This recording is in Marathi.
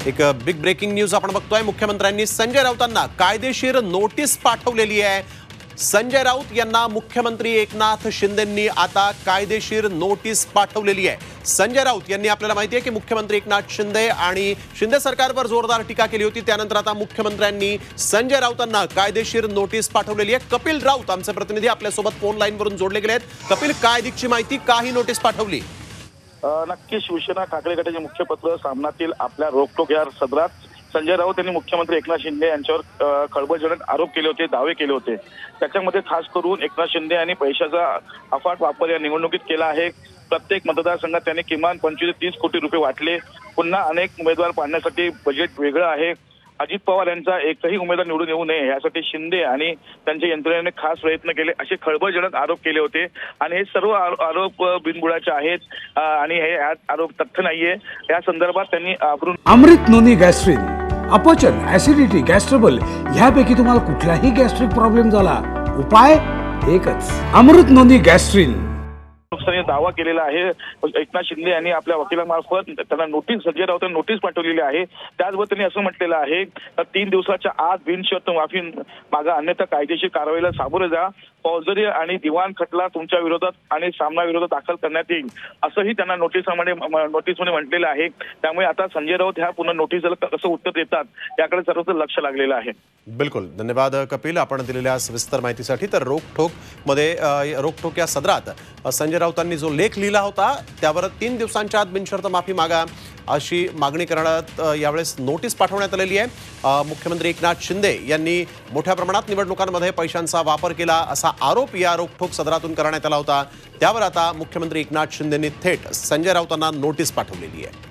एक बिग ब्रेकिंग न्यूज आपण बघतोय। मुख्यमंत्र्यांनी संजय राऊतांना कायदेशीर नोटीस पाठवलेली आहे। संजय राऊत यांना मुख्यमंत्री एकनाथ शिंदेंनी आता कायदेशीर नोटीस पाठवलेली आहे। संजय राऊत यांनी आपल्याला माहिती आहे की मुख्यमंत्री एकनाथ शिंदे आणि शिंदे सरकारवर जोरदार टीका केली होती। त्यानंतर आता मुख्यमंत्र्यांनी संजय राऊतांना कायदेशीर नोटीस पाठवलेली आहे। कपिल राऊत आमचे प्रतिनिधी आपल्या सोबत फोन लाईन वरून जोडले गेले आहेत। कपिल, काय अधिकची माहिती, काही नोटीस पाठवली? नक्की शिवसेना ठाकरे गटाचे मुख्यपत्र सामनातील आपल्या रोकटोक या सदरात संजय राऊत यांनी मुख्यमंत्री एकनाथ शिंदे यांच्यावर खळबळजनक आरोप केले होते, दावे केले होते। त्याच्यामध्ये खास करून एकनाथ शिंदे यांनी पैशाचा अफाट वापर या निवडणुकीत केला आहे। प्रत्येक मतदारसंघात त्यांनी किमान 25 ते 30 कोटी रुपये वाटले। पुन्हा अनेक उमेदवार पाडण्यासाठी बजेट वेगळं आहे। अजित पवार यांचा एकही उमेदवार निवडून येऊ नये यासाठी शिंदे आणि त्यांच्या यंत्रणेने खास प्रयत्न केले, असे खळबळजनक आरोप केले होते। आणि हे सर्व आरोप बिनबुडाचे आहेत आणि हे आरोप तथ्य नाहीये। या संदर्भात त्यांनी अमृत नोनी गॅस्ट्रिन, अपचन, ऍसिडिटी, गॅस्ट्रबल ह्यापैकी तुम्हाला कुठलाही गॅस्ट्रिक प्रॉब्लेम झाला, उपाय एकच, अमृत नोनी गॅस्ट्रिन। दावा केलेला आहे। एकनाथ शिंदे यांनी आपल्या वकिलामार्फत त्यांना नोटीस, संजय राऊतांना नोटीस पाठवलेली आहे। त्याचबरोबर त्यांनी असं म्हटलेलं आहे की 3 दिवसाच्या आत बिनशर्त माफी मागा, अन्यथा कायदेशीर कारवाईला सामोरे जा। फौजदारी आणि दिवाण खटला तुमच्या विरोधात आणि सामना विरोधात दाखल करण्यात येईल, असंही त्यांना नोटीसमध्ये म्हटलेलं आहे। त्यामुळे आता संजय राऊत ह्या पुन्हा नोटीसला कसं उत्तर देतात याकडे सर्वच लक्ष लागलेलं आहे। बिलकुल, धन्यवाद कपिल आपण दिलेल्या सविस्तर माहितीसाठी। तर रोकठोक या सदरात संजय राऊतांनी जो लेख लिहिला होता त्यावर 3 दिवसांच्या आत बिनशर्त माफी मागा अशी मागणी करण्यात यावेळेस नोटीस पाठवण्यात आलेली आहे। मुख्यमंत्री एकनाथ शिंदे यांनी मोठ्या प्रमाणात निवडणुकांमध्ये पैशांचा वापर केला असा आरोप या रोकठोक सदरातून करण्यात आला होता। त्यावर आता मुख्यमंत्री एकनाथ शिंदेंनी थेट संजय राऊतांना नोटीस पाठवलेली आहे।